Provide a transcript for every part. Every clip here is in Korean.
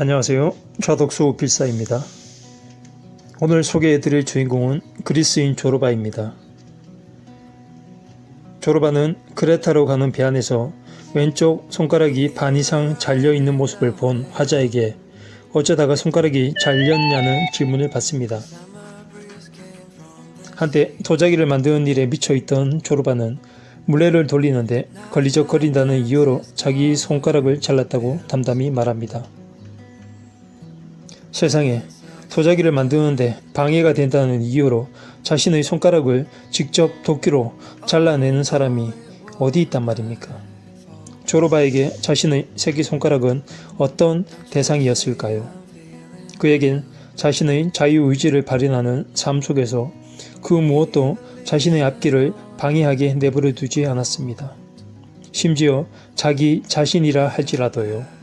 안녕하세요. 좌독수 필사입니다. 오늘 소개해드릴 주인공은 그리스인 조르바입니다. 조르바는 크레타로 가는 배 안에서 왼쪽 손가락이 반 이상 잘려있는 모습을 본 화자에게 어쩌다가 손가락이 잘렸냐는 질문을 받습니다. 한때 도자기를 만드는 일에 미쳐있던 조르바는 물레를 돌리는데 걸리적거린다는 이유로 자기 손가락을 잘랐다고 담담히 말합니다. 세상에 도자기를 만드는데 방해가 된다는 이유로 자신의 손가락을 직접 도끼로 잘라내는 사람이 어디 있단 말입니까? 조르바에게 자신의 새끼손가락은 어떤 대상이었을까요? 그에겐 자신의 자유의지를 발현하는 삶 속에서 그 무엇도 자신의 앞길을 방해하게 내버려 두지 않았습니다. 심지어 자기 자신이라 할지라도요.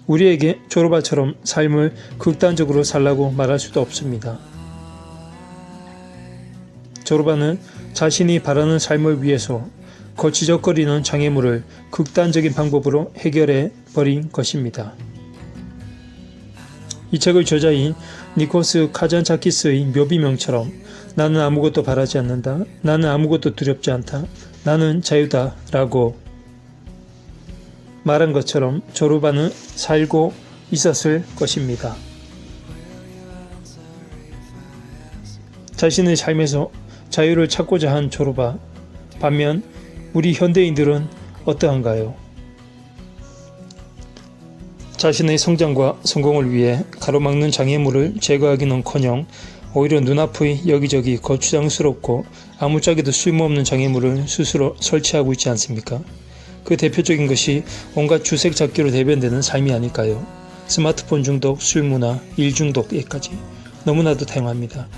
우리에게 조르바처럼 삶을 극단적으로 살라고 말할 수도 없습니다. 조르바는 자신이 바라는 삶을 위해서 거치적거리는 장애물을 극단적인 방법으로 해결해 버린 것입니다. 이 책의 저자인 니코스 카잔차키스의 묘비명처럼 나는 아무것도 바라지 않는다. 나는 아무것도 두렵지 않다. 나는 자유다. 라고 말한 것처럼 조르바는 살고 있었을 것입니다. 자신의 삶에서 자유를 찾고자 한 조르바. 반면 우리 현대인들은 어떠한가요? 자신의 성장과 성공을 위해 가로막는 장애물을 제거하기는커녕 오히려 눈앞의 여기저기 거추장스럽고 아무짝에도 쓸모없는 장애물을 스스로 설치하고 있지 않습니까? 그 대표적인 것이 온갖 주색 잡기로 대변되는 삶이 아닐까요? 스마트폰 중독, 술 문화, 일 중독에까지 너무나도 다양합니다.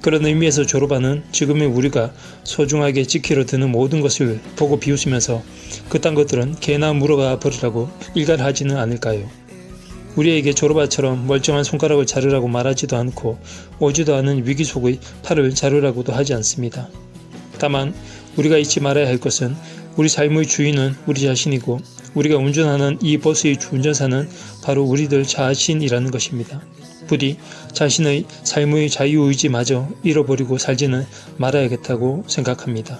그런 의미에서 조르바는 지금의 우리가 소중하게 지키려 드는 모든 것을 보고 비웃으면서 그딴 것들은 개나 물어가 버리라고 일갈하지는 않을까요? 우리에게 조르바처럼 멀쩡한 손가락을 자르라고 말하지도 않고 오지도 않은 위기 속의 팔을 자르라고도 하지 않습니다. 다만 우리가 잊지 말아야 할 것은 우리 삶의 주인은 우리 자신이고 우리가 운전하는 이 버스의 운전사는 바로 우리들 자신이라는 것입니다. 부디 자신의 삶의 자유의지마저 잃어버리고 살지는 말아야겠다고 생각합니다.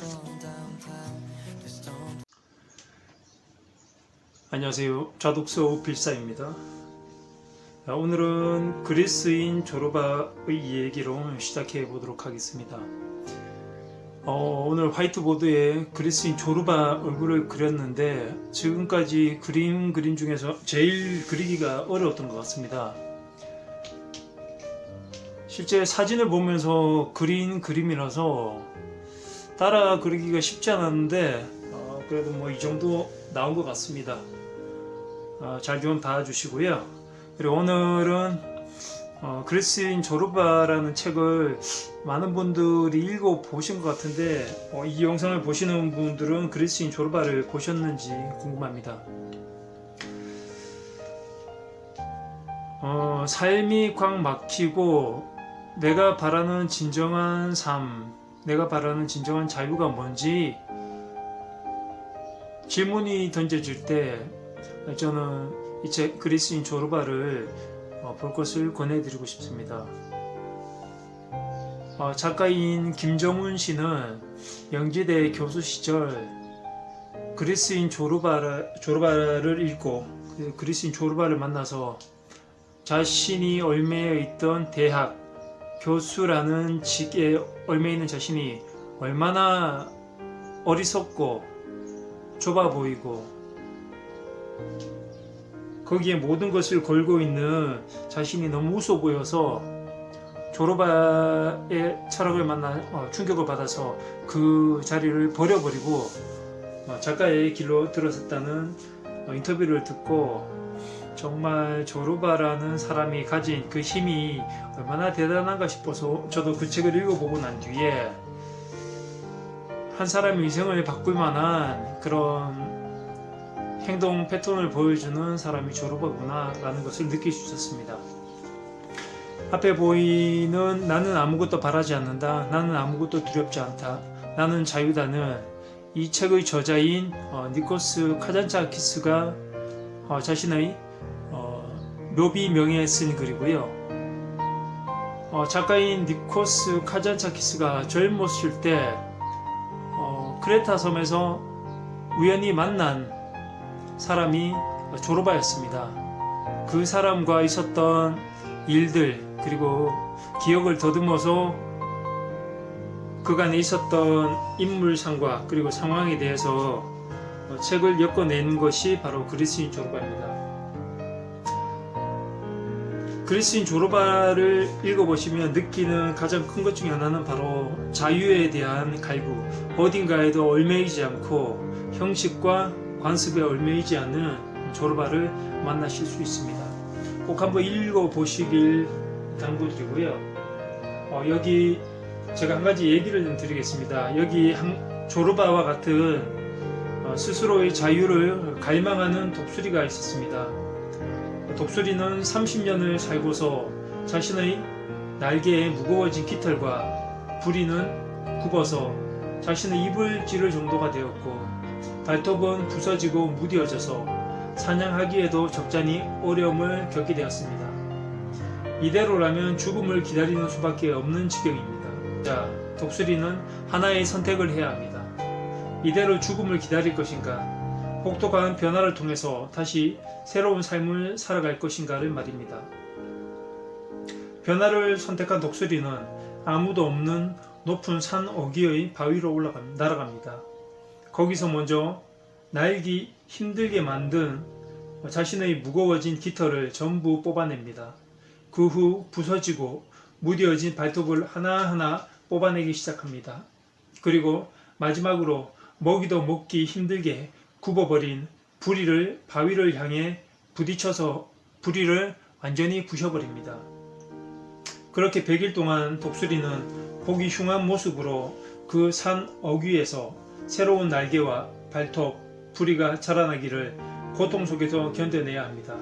안녕하세요. 좌독서 필사입니다. 오늘은 그리스인 조르바의 얘기로 시작해 보도록 하겠습니다. 오늘 화이트보드에 그리스인 조르바 얼굴을 그렸는데 지금까지 그린 중에서 제일 그리기가 어려웠던 것 같습니다. 실제 사진을 보면서 그린 그림이라서 따라 그리기가 쉽지 않았는데 그래도 뭐 이 정도 나온 것 같습니다. 잘 좀 봐주시고요. 그리고 오늘은 그리스인 조르바라는 책을 많은 분들이 읽어보신 것 같은데 이 영상을 보시는 분들은 그리스인 조르바를 보셨는지 궁금합니다. 삶이 꽉 막히고 내가 바라는 진정한 삶, 내가 바라는 진정한 자유가 뭔지 질문이 던져질 때 저는 이 책 그리스인 조르바를 볼 것을 권해드리고 싶습니다. 작가인 김정훈 씨는 영지대 교수 시절 그리스인 조르바를 읽고 그리스인 조르바를 만나서 자신이 얽매여 있던 대학 교수라는 직에 얽매여 있는 자신이 얼마나 어리석고 좁아 보이고 거기에 모든 것을 걸고 있는 자신이 너무 웃어 보여서 조르바의 철학을 만나 충격을 받아서 그 자리를 버려버리고 작가의 길로 들어섰다는 인터뷰를 듣고 정말 조르바라는 사람이 가진 그 힘이 얼마나 대단한가 싶어서 저도 그 책을 읽어보고 난 뒤에 한 사람의 인생을 바꿀 만한 그런 행동 패턴을 보여주는 사람이 조르바구나 라는 것을 느낄 수 있었습니다. 앞에 보이는 나는 아무것도 바라지 않는다. 나는 아무것도 두렵지 않다. 나는 자유다는 이 책의 저자인 니코스 카잔차키스가 자신의 묘비 명예에 쓴 글이고요. 작가인 니코스 카잔차키스가 젊었을 때 크레타 섬에서 우연히 만난 사람이 조르바였습니다. 그 사람과 있었던 일들 그리고 기억을 더듬어서 그간에 있었던 인물상과 그리고 상황에 대해서 책을 엮어낸 것이 바로 그리스인 조르바입니다. 그리스인 조르바를 읽어보시면 느끼는 가장 큰 것 중에 하나는 바로 자유에 대한 갈구, 어딘가에도 얽매이지 않고 형식과 관습에 얽매이지 않는 조르바를 만나실 수 있습니다. 꼭 한번 읽어보시길 당부드리고요. 여기 제가 한 가지 얘기를 좀 드리겠습니다. 여기 조르바와 같은 스스로의 자유를 갈망하는 독수리가 있었습니다. 독수리는 30년을 살고서 자신의 날개에 무거워진 깃털과 부리는 굽어서 자신의 입을 찌를 정도가 되었고 발톱은 부서지고 무뎌져서 사냥하기에도 적잖이 어려움을 겪게 되었습니다. 이대로라면 죽음을 기다리는 수밖에 없는 지경입니다. 자, 독수리는 하나의 선택을 해야 합니다. 이대로 죽음을 기다릴 것인가, 혹독한 변화를 통해서 다시 새로운 삶을 살아갈 것인가를 말입니다. 변화를 선택한 독수리는 아무도 없는 높은 산 어귀의 바위로 날아갑니다. 거기서 먼저 날기 힘들게 만든 자신의 무거워진 깃털을 전부 뽑아냅니다. 그 후 부서지고 무뎌진 발톱을 하나하나 뽑아내기 시작합니다. 그리고 마지막으로 먹이도 먹기 힘들게 굽어버린 부리를 바위를 향해 부딪혀서 부리를 완전히 부셔버립니다. 그렇게 100일 동안 독수리는 보기 흉한 모습으로 그 산 어귀에서 새로운 날개와 발톱, 부리가 자라나기를 고통 속에서 견뎌내야 합니다.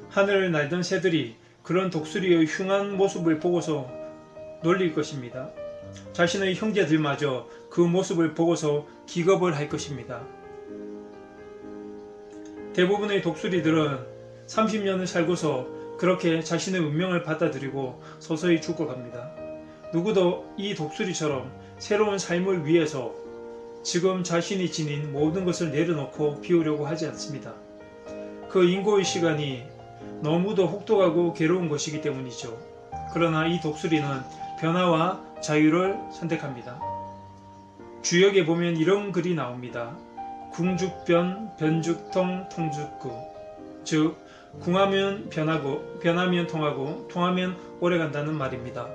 하늘을 날던 새들이 그런 독수리의 흉한 모습을 보고서 놀릴 것입니다. 자신의 형제들마저 그 모습을 보고서 기겁을 할 것입니다. 대부분의 독수리들은 30년을 살고서 그렇게 자신의 운명을 받아들이고 서서히 죽어갑니다. 누구도 이 독수리처럼 새로운 삶을 위해서 지금 자신이 지닌 모든 것을 내려놓고 비우려고 하지 않습니다. 그 인고의 시간이 너무도 혹독하고 괴로운 것이기 때문이죠. 그러나 이 독수리는 변화와 자유를 선택합니다. 주역에 보면 이런 글이 나옵니다. 궁죽변, 변죽통, 통죽구. 즉, 궁하면 변하고, 변하면 통하고, 통하면 오래간다는 말입니다.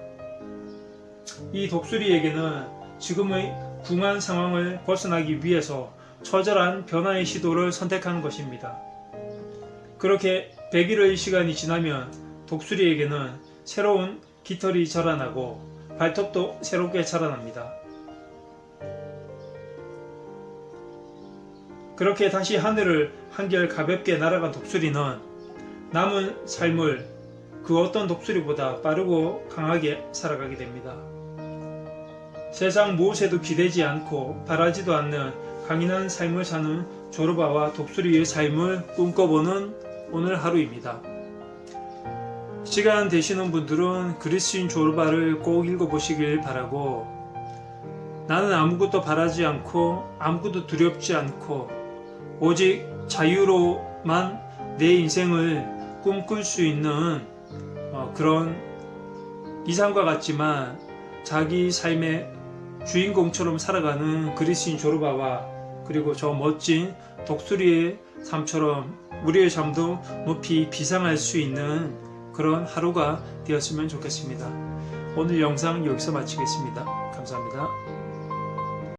이 독수리에게는 지금의 궁한 상황을 벗어나기 위해서 처절한 변화의 시도를 선택한 것입니다. 그렇게 100일의 시간이 지나면 독수리에게는 새로운 깃털이 자라나고 발톱도 새롭게 자라납니다. 그렇게 다시 하늘을 한결 가볍게 날아간 독수리는 남은 삶을 그 어떤 독수리보다 빠르고 강하게 살아가게 됩니다. 세상 무엇에도 기대지 않고 바라지도 않는 강인한 삶을 사는 조르바와 독수리의 삶을 꿈꿔보는 오늘 하루입니다. 시간 되시는 분들은 그리스인 조르바를 꼭 읽어보시길 바라고, 나는 아무것도 바라지 않고 아무것도 두렵지 않고 오직 자유로만 내 인생을 꿈꿀 수 있는 그런 이상과 같지만 자기 삶의 주인공처럼 살아가는 그리스인 조르바와, 그리고 저 멋진 독수리의 삶처럼 우리의 삶도 높이 비상할 수 있는 그런 하루가 되었으면 좋겠습니다. 오늘 영상 여기서 마치겠습니다. 감사합니다.